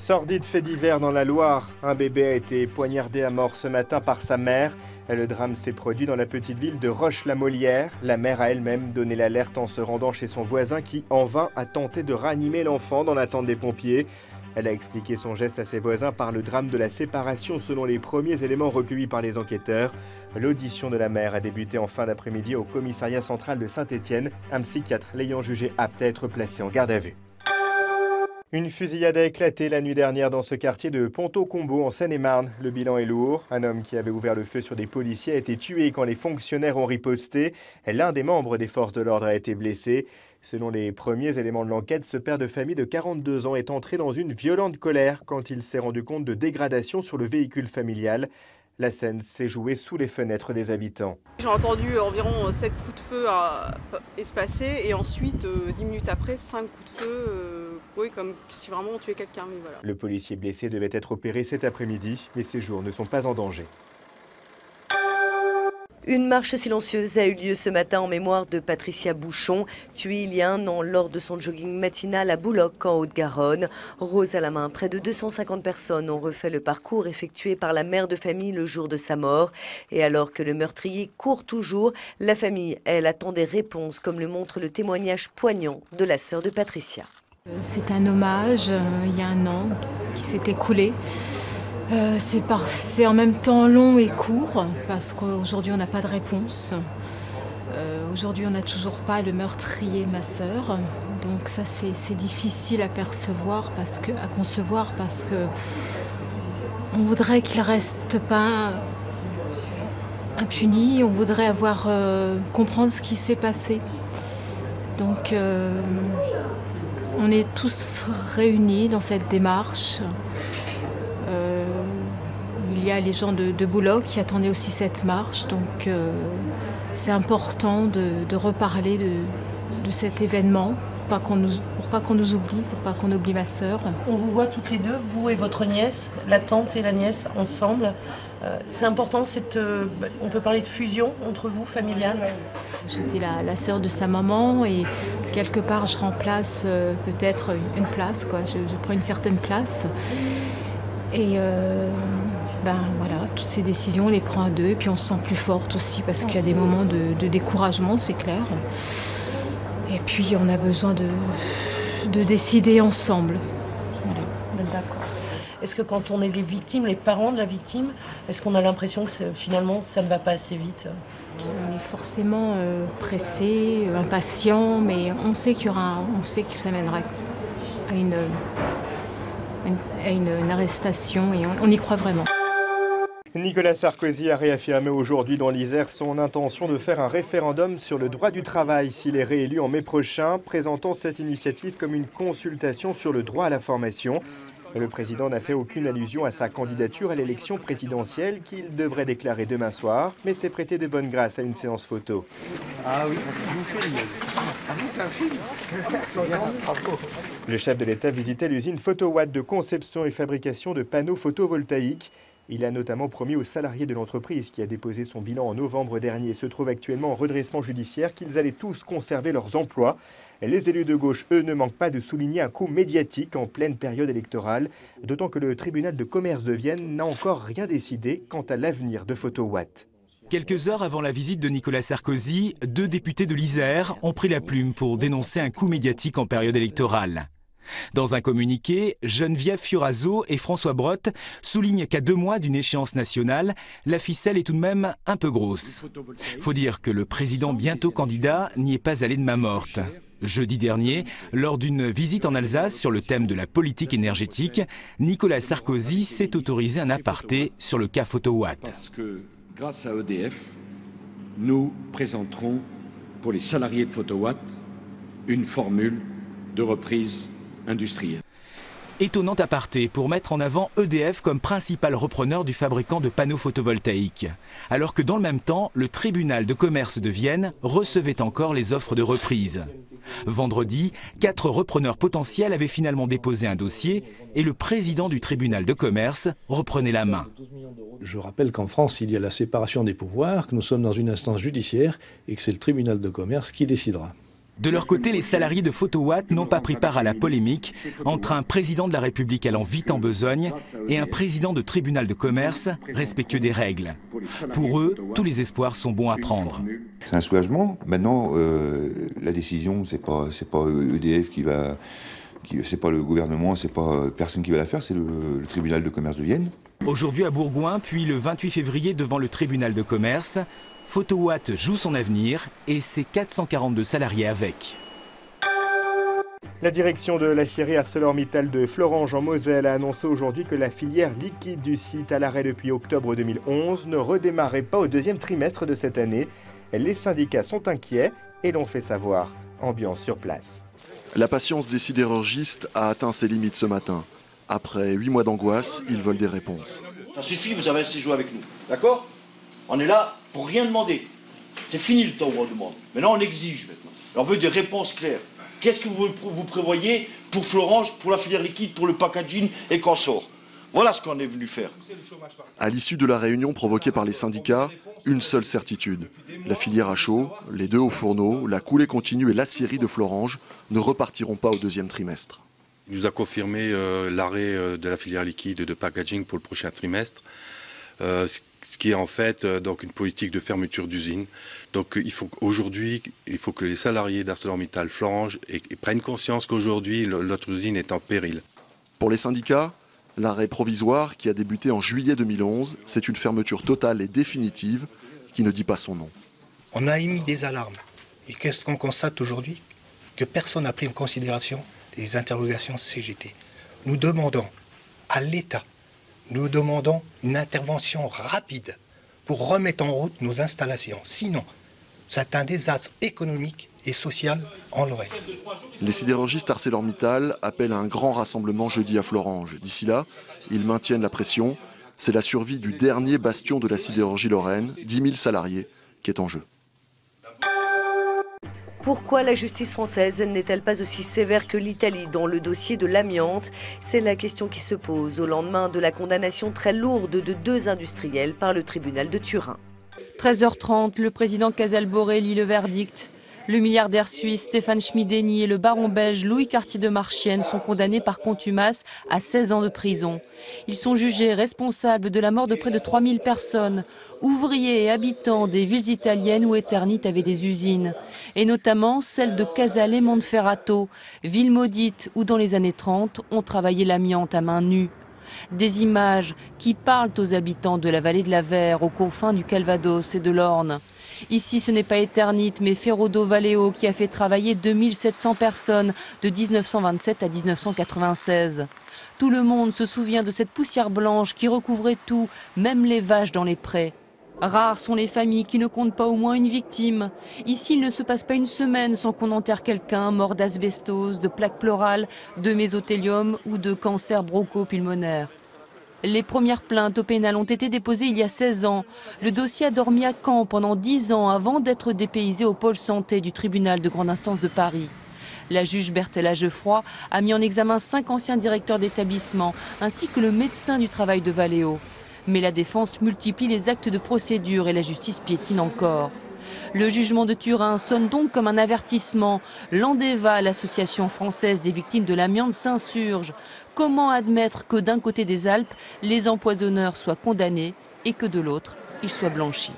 Sordide fait divers dans la Loire. Un bébé a été poignardé à mort ce matin par sa mère. Le drame s'est produit dans la petite ville de Roche-la-Molière. La mère a elle-même donné l'alerte en se rendant chez son voisin qui, en vain, a tenté de ranimer l'enfant dans l'attente des pompiers. Elle a expliqué son geste à ses voisins par le drame de la séparation selon les premiers éléments recueillis par les enquêteurs. L'audition de la mère a débuté en fin d'après-midi au commissariat central de Saint-Étienne, un psychiatre l'ayant jugé apte à être placé en garde à vue. Une fusillade a éclaté la nuit dernière dans ce quartier de Pontault-Combault en Seine-et-Marne. Le bilan est lourd. Un homme qui avait ouvert le feu sur des policiers a été tué quand les fonctionnaires ont riposté. L'un des membres des forces de l'ordre a été blessé. Selon les premiers éléments de l'enquête, ce père de famille de 42 ans est entré dans une violente colère quand il s'est rendu compte de dégradations sur le véhicule familial. La scène s'est jouée sous les fenêtres des habitants. J'ai entendu environ 7 coups de feu espacés et ensuite, 10 minutes après, 5 coups de feu, comme si vraiment on tuait quelqu'un. Voilà. Le policier blessé devait être opéré cet après-midi, mais ses jours ne sont pas en danger. Une marche silencieuse a eu lieu ce matin en mémoire de Patricia Bouchon, tuée il y a un an lors de son jogging matinal à Bouloc en Haute-Garonne. Rose à la main, près de 250 personnes ont refait le parcours effectué par la mère de famille le jour de sa mort. Et alors que le meurtrier court toujours, la famille, elle, attend des réponses, comme le montre le témoignage poignant de la sœur de Patricia. C'est un hommage, il y a un an, qui s'est écoulé. C'est en même temps long et court, parce qu'aujourd'hui on n'a pas de réponse. Aujourd'hui on n'a toujours pas le meurtrier de ma sœur. Donc ça c'est difficile à concevoir parce que on voudrait qu'il ne reste pas impuni, on voudrait comprendre ce qui s'est passé. Donc on est tous réunis dans cette démarche. Il y a les gens de Bouloc qui attendaient aussi cette marche, donc c'est important de reparler de cet événement pour pas qu'on nous oublie, pour pas qu'on oublie ma sœur. On vous voit toutes les deux, vous et votre nièce, la tante et la nièce ensemble. C'est important, on peut parler de fusion entre vous, familiale. J'étais la sœur de sa maman et quelque part je remplace peut-être une place, quoi. Je prends une certaine place. Et voilà, toutes ces décisions, on les prend à deux et puis on se sent plus forte aussi parce qu'il y a des moments de découragement, c'est clair. Et puis on a besoin de décider ensemble. Voilà. D'accord. Est-ce que quand on est les victimes, les parents de la victime, est-ce qu'on a l'impression que finalement ça ne va pas assez vite ? On est forcément pressé, impatient, mais on sait que ça mènera à une arrestation et on y croit vraiment. Nicolas Sarkozy a réaffirmé aujourd'hui dans l'Isère son intention de faire un référendum sur le droit du travail s'il est réélu en mai prochain, présentant cette initiative comme une consultation sur le droit à la formation. Le président n'a fait aucune allusion à sa candidature à l'élection présidentielle qu'il devrait déclarer demain soir, mais s'est prêté de bonne grâce à une séance photo. Ah oui, je vous filme. Ah oui, c'est un film. Bravo. Le chef de l'État visitait l'usine Photowatt de conception et fabrication de panneaux photovoltaïques. Il a notamment promis aux salariés de l'entreprise qui a déposé son bilan en novembre dernier et se trouve actuellement en redressement judiciaire qu'ils allaient tous conserver leurs emplois. Les élus de gauche, eux, ne manquent pas de souligner un coup médiatique en pleine période électorale, d'autant que le tribunal de commerce de Vienne n'a encore rien décidé quant à l'avenir de Photowatt. Quelques heures avant la visite de Nicolas Sarkozy, 2 députés de l'Isère ont pris la plume pour dénoncer un coup médiatique en période électorale. Dans un communiqué, Geneviève Fioraso et François Brotte soulignent qu'à 2 mois d'une échéance nationale, la ficelle est tout de même un peu grosse. Faut dire que le président bientôt candidat n'y est pas allé de main morte. Jeudi dernier, lors d'une visite en Alsace sur le thème de la politique énergétique, Nicolas Sarkozy s'est autorisé un aparté sur le cas Photowatt. Parce que grâce à EDF, nous présenterons pour les salariés de Photowatt une formule de reprise industrielle. Étonnant aparté pour mettre en avant EDF comme principal repreneur du fabricant de panneaux photovoltaïques. Alors que dans le même temps, le tribunal de commerce de Vienne recevait encore les offres de reprise. Vendredi, 4 repreneurs potentiels avaient finalement déposé un dossier et le président du tribunal de commerce reprenait la main. Je rappelle qu'en France, il y a la séparation des pouvoirs, que nous sommes dans une instance judiciaire et que c'est le tribunal de commerce qui décidera. De leur côté, les salariés de Photowatt n'ont pas pris part à la polémique entre un président de la République allant vite en besogne et un président de tribunal de commerce respectueux des règles. Pour eux, tous les espoirs sont bons à prendre. C'est un soulagement. Maintenant, la décision, c'est pas EDF qui va... C'est pas le gouvernement, c'est pas personne qui va la faire, c'est le tribunal de commerce de Vienne. Aujourd'hui à Bourgoin, puis le 28 février devant le tribunal de commerce, Photowatt joue son avenir et ses 442 salariés avec. La direction de l'acierie ArcelorMittal de Florange en Moselle a annoncé aujourd'hui que la filière liquide du site, à l'arrêt depuis octobre 2011, ne redémarrait pas au deuxième trimestre de cette année. Les syndicats sont inquiets et l'ont fait savoir. Ambiance sur place. La patience des sidérurgistes a atteint ses limites ce matin. Après 8 mois d'angoisse, ils veulent des réponses. Ça suffit, vous avez assez joué avec nous, d'accord? On est là pour rien demander. C'est fini le temps où on demande. Maintenant, on exige maintenant. On veut des réponses claires. Qu'est-ce que vous prévoyez pour Florange, pour la filière liquide, pour le packaging et qu'en sort? Voilà ce qu'on est venu faire. À l'issue de la réunion provoquée par les syndicats, une seule certitude. La filière à chaud, les deux hauts fourneaux, la coulée continue et l'acierie de Florange ne repartiront pas au deuxième trimestre. Il nous a confirmé l'arrêt de la filière liquide et de packaging pour le prochain trimestre, ce qui est en fait donc une politique de fermeture d'usine. Donc aujourd'hui, il faut que les salariés d'ArcelorMittal Florange prennent conscience qu'aujourd'hui, notre usine est en péril. Pour les syndicats, l'arrêt provisoire qui a débuté en juillet 2011, c'est une fermeture totale et définitive qui ne dit pas son nom. On a émis des alarmes. Et qu'est-ce qu'on constate aujourd'hui? Que personne n'a pris en considération les interrogations CGT. Nous demandons à l'État, nous demandons une intervention rapide pour remettre en route nos installations. Sinon, c'est un désastre économique et social en Lorraine. Les sidérurgistes ArcelorMittal appellent à un grand rassemblement jeudi à Florange. D'ici là, ils maintiennent la pression. C'est la survie du dernier bastion de la sidérurgie lorraine, 10 000 salariés, qui est en jeu. Pourquoi la justice française n'est-elle pas aussi sévère que l'Italie dans le dossier de l'amiante? C'est la question qui se pose au lendemain de la condamnation très lourde de 2 industriels par le tribunal de Turin. 13h30, le président Casalboré lit le verdict. Le milliardaire suisse Stéphane Schmideni et le baron belge Louis Cartier de Marchienne sont condamnés par contumace à 16 ans de prison. Ils sont jugés responsables de la mort de près de 3000 personnes, ouvriers et habitants des villes italiennes où Eternit avait des usines, et notamment celle de Casale Monferrato, ville maudite où dans les années 30 on travaillait l'amiante à main nue. Des images qui parlent aux habitants de la vallée de la Vère, aux confins du Calvados et de l'Orne. Ici, ce n'est pas Eternit, mais Ferrodo Valeo qui a fait travailler 2700 personnes de 1927 à 1996. Tout le monde se souvient de cette poussière blanche qui recouvrait tout, même les vaches dans les prés. Rares sont les familles qui ne comptent pas au moins une victime. Ici, il ne se passe pas une semaine sans qu'on enterre quelqu'un mort d'asbestose, de plaques pleurales, de mésothélium ou de cancer broncho-pulmonaire. Les premières plaintes au pénal ont été déposées il y a 16 ans. Le dossier a dormi à Caen pendant 10 ans avant d'être dépaysé au pôle santé du tribunal de grande instance de Paris. La juge Berthella Geoffroy a mis en examen 5 anciens directeurs d'établissement ainsi que le médecin du travail de Valeo. Mais la défense multiplie les actes de procédure et la justice piétine encore. Le jugement de Turin sonne donc comme un avertissement. L'Andeva, l'association française des victimes de l'amiante, s'insurge. Comment admettre que d'un côté des Alpes, les empoisonneurs soient condamnés et que de l'autre, ils soient blanchis?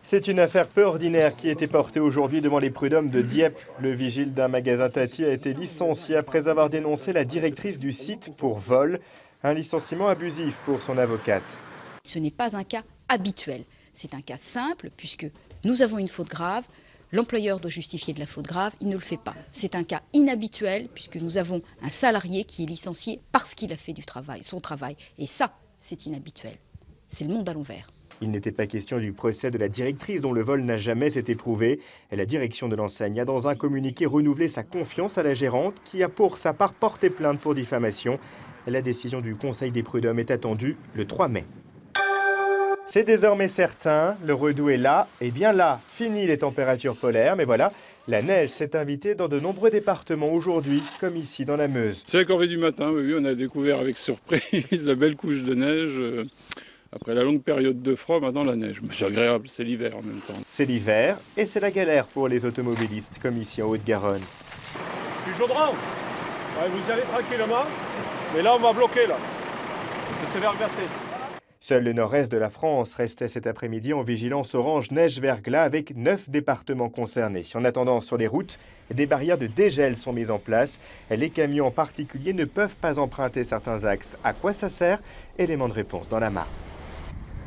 C'est une affaire peu ordinaire qui a été portée aujourd'hui devant les prud'hommes de Dieppe. Le vigile d'un magasin Tati a été licencié après avoir dénoncé la directrice du site pour vol. Un licenciement abusif pour son avocate. Ce n'est pas un cas habituel. C'est un cas simple puisque nous avons une faute grave. L'employeur doit justifier de la faute grave, il ne le fait pas. C'est un cas inhabituel puisque nous avons un salarié qui est licencié parce qu'il a fait son travail. Et ça, c'est inhabituel. C'est le monde à l'envers. Il n'était pas question du procès de la directrice dont le vol n'a jamais été prouvé. La direction de l'enseigne a dans un communiqué renouvelé sa confiance à la gérante qui a pour sa part porté plainte pour diffamation. La décision du Conseil des prud'hommes est attendue le 3 mai. C'est désormais certain, le Redoux est là, et bien là. Fini les températures polaires, mais voilà, la neige s'est invitée dans de nombreux départements aujourd'hui, comme ici dans la Meuse. C'est la corvée du matin, oui, on a découvert avec surprise la belle couche de neige Après la longue période de froid, maintenant la neige. Mais c'est agréable, c'est l'hiver en même temps. C'est l'hiver et c'est la galère pour les automobilistes, comme ici en Haute-Garonne. Du chaudron. Ouais, vous y allez tranquillement, mais là on va bloquer là. C'est verglacé. Seul le nord-est de la France restait cet après-midi en vigilance orange neige-verglas avec 9 départements concernés. En attendant, sur les routes, des barrières de dégel sont mises en place. Les camions en particulier ne peuvent pas emprunter certains axes. À quoi ça sert? Élément de réponse dans la Marne.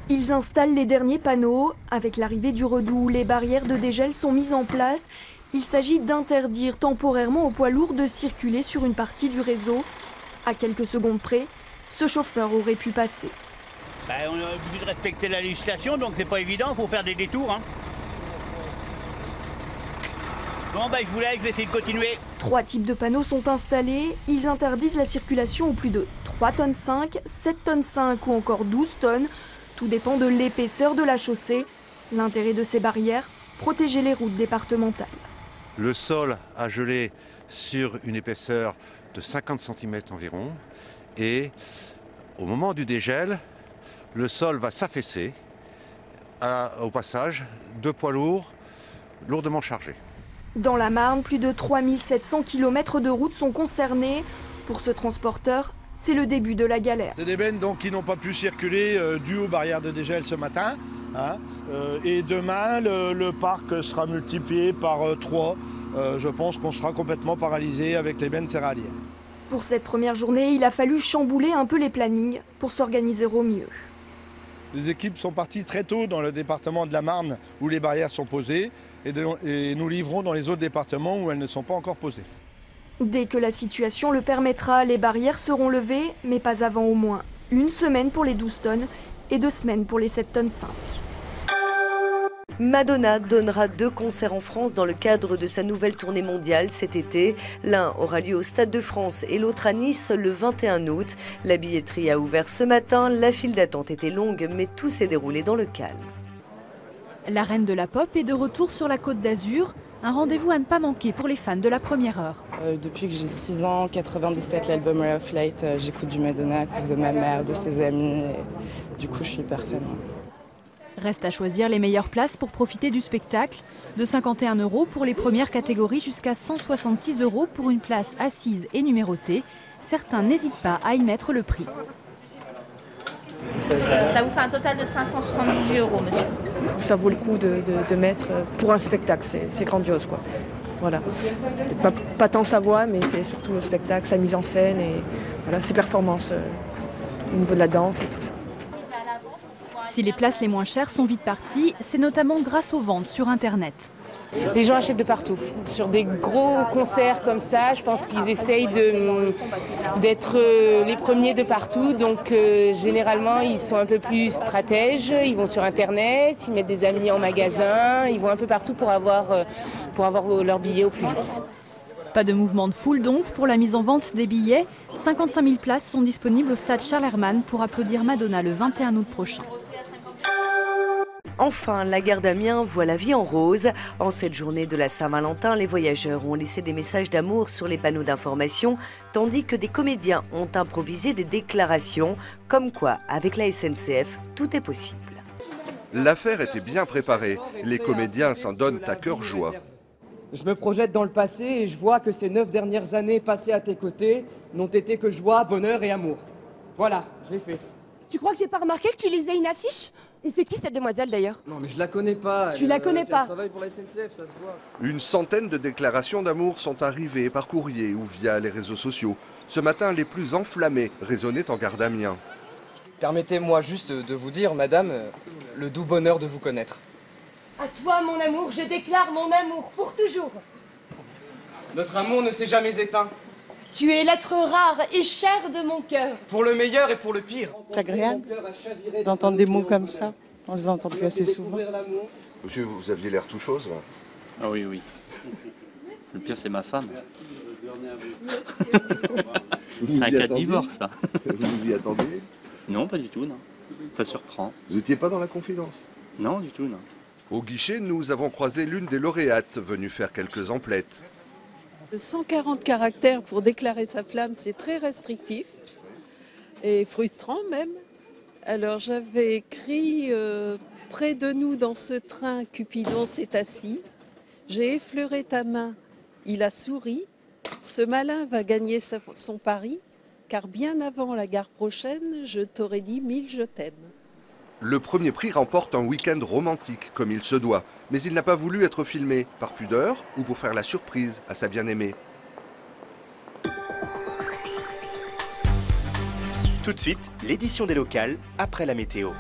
Ils installent les derniers panneaux. Avec l'arrivée du redoux, les barrières de dégel sont mises en place. Il s'agit d'interdire temporairement aux poids lourds de circuler sur une partie du réseau. À quelques secondes près, ce chauffeur aurait pu passer. On est obligé de respecter la législation, donc c'est pas évident, il faut faire des détours. Bon, je vous laisse, je vais essayer de continuer. 3 types de panneaux sont installés. Ils interdisent la circulation aux plus de 3,5 tonnes, 7,5 tonnes ou encore 12 tonnes. Tout dépend de l'épaisseur de la chaussée. L'intérêt de ces barrières, protéger les routes départementales. Le sol a gelé sur une épaisseur de 50 cm environ. Et au moment du dégel, le sol va s'affaisser. Au passage, 2 poids lourds, lourdement chargés. Dans la Marne, plus de 3700 km de routes sont concernés. Pour ce transporteur, c'est le début de la galère. C'est des bennes donc, qui n'ont pas pu circuler dû aux barrières de dégel ce matin. Et demain, le parc sera multiplié par 3. Je pense qu'on sera complètement paralysé avec les bennes céréalières. Pour cette première journée, il a fallu chambouler un peu les plannings pour s'organiser au mieux. Les équipes sont parties très tôt dans le département de la Marne où les barrières sont posées et nous livrons dans les autres départements où elles ne sont pas encore posées. Dès que la situation le permettra, les barrières seront levées, mais pas avant au moins 1 semaine pour les 12 tonnes et 2 semaines pour les 7,5 tonnes. Madonna donnera 2 concerts en France dans le cadre de sa nouvelle tournée mondiale cet été. L'un aura lieu au Stade de France et l'autre à Nice le 21 août. La billetterie a ouvert ce matin. La file d'attente était longue, mais tout s'est déroulé dans le calme. La reine de la pop est de retour sur la Côte d'Azur. Un rendez-vous à ne pas manquer pour les fans de la première heure. Depuis que j'ai 6 ans, 97, l'album Ray of Light, j'écoute du Madonna à cause de ma mère, de ses amis. Du coup, je suis hyper fan. Reste à choisir les meilleures places pour profiter du spectacle. De 51 € pour les premières catégories jusqu'à 166 € pour une place assise et numérotée. Certains n'hésitent pas à y mettre le prix. Ça vous fait un total de 578 €, monsieur. Ça vaut le coup de mettre pour un spectacle, c'est grandiose, quoi. Voilà. Pas tant sa voix, mais c'est surtout le spectacle, sa mise en scène et voilà, ses performances au niveau de la danse et tout ça. Si les places les moins chères sont vite parties, c'est notamment grâce aux ventes sur Internet. Les gens achètent de partout. Sur des gros concerts comme ça, je pense qu'ils essayent d'être les premiers de partout. Donc généralement, ils sont un peu plus stratèges. Ils vont sur Internet, ils mettent des amis en magasin, ils vont un peu partout pour avoir leur billet au plus vite. Pas de mouvement de foule donc pour la mise en vente des billets. 55 000 places sont disponibles au stade Charles Hermann pour applaudir Madonna le 21 août prochain. Enfin, la gare d'Amiens voit la vie en rose. En cette journée de la Saint-Valentin, les voyageurs ont laissé des messages d'amour sur les panneaux d'information, tandis que des comédiens ont improvisé des déclarations, comme quoi, avec la SNCF, tout est possible. L'affaire était bien préparée. Les comédiens s'en donnent à cœur joie. Je me projette dans le passé et je vois que ces 9 dernières années passées à tes côtés n'ont été que joie, bonheur et amour. Voilà, je l'ai fait. Tu crois que j'ai pas remarqué que tu lisais une affiche? Et c'est qui cette demoiselle d'ailleurs? Non mais je la connais pas. Tu la connais pas? Elle travaille pour la SNCF, ça se voit. Une centaine de déclarations d'amour sont arrivées par courrier ou via les réseaux sociaux. Ce matin, les plus enflammés résonnaient en gare d'Amiens. Permettez-moi juste de vous dire, madame, le doux bonheur de vous connaître. À toi, mon amour, je déclare mon amour pour toujours. Notre amour ne s'est jamais éteint. Tu es l'être rare et cher de mon cœur. Pour le meilleur et pour le pire. C'est agréable d'entendre des mots comme ça. On les entend plus assez souvent. Monsieur, vous aviez l'air tout chose, là. Ah oui, oui. Le pire, c'est ma femme. C'est un cas de divorce, ça. Vous y attendiez? Non, pas du tout, non. Ça surprend. Vous n'étiez pas dans la confidence? Non, du tout, non. Au guichet, nous avons croisé l'une des lauréates, venue faire quelques emplettes. 140 caractères pour déclarer sa flamme, c'est très restrictif et frustrant même. Alors j'avais écrit près de nous dans ce train, Cupidon s'est assis. J'ai effleuré ta main, il a souri. Ce malin va gagner son pari, car bien avant la gare prochaine, je t'aurais dit 1000 je t'aime. Le premier prix remporte un week-end romantique, comme il se doit. Mais il n'a pas voulu être filmé, par pudeur ou pour faire la surprise à sa bien-aimée. Tout de suite, l'édition des locales après la météo.